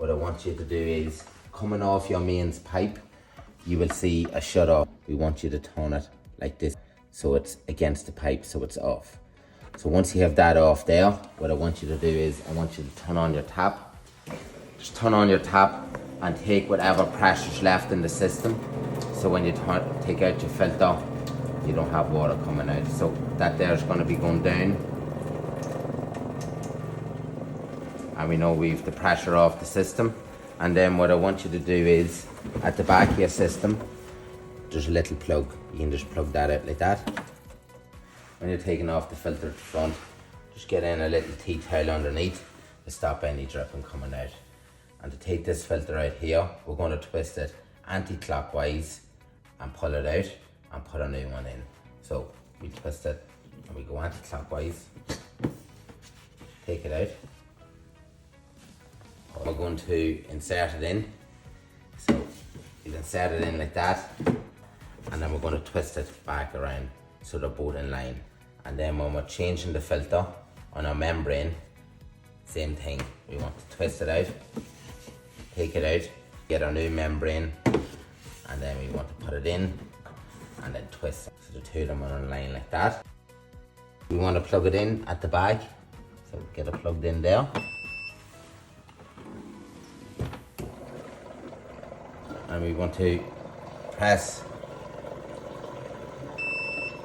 what I want you to do is, coming off your mains pipe, you will see a shut off. We want you to turn it like this, so it's against the pipe, so it's off. So once you have that off there, what I want you to do is, I want you to turn on your tap. Just turn on your tap and take whatever pressure's left in the system. So when you take out your filter, you don't have water coming out. So that there's going to be going down. And we know we've the pressure off the system. And then what I want you to do is, at the back of your system, there's a little plug. You can just plug that out like that. When you're taking off the filter at the front, just get in a little tea towel underneath to stop any dripping coming out. And to take this filter out here, we're going to twist it anti-clockwise and pull it out and put a new one in. So we twist it and we go anti-clockwise, take it out. We're going to insert it in. So you insert it in like that, and then we're going to twist it back around so they're both in line. And then when we're changing the filter on our membrane, same thing. We want to twist it out, take it out, get our new membrane, and then we want to put it in and then twist it. So the two of them are in line like that. We want to plug it in at the back, so get it plugged in there. And we want to press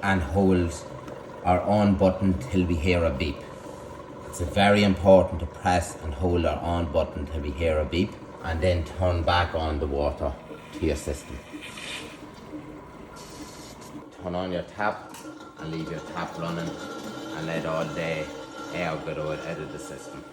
and hold our on button till we hear a beep. It's very important to press and hold our on button till we hear a beep, and then turn back on the water to your system. Turn on your tap and leave your tap running and let all the air get out of the system.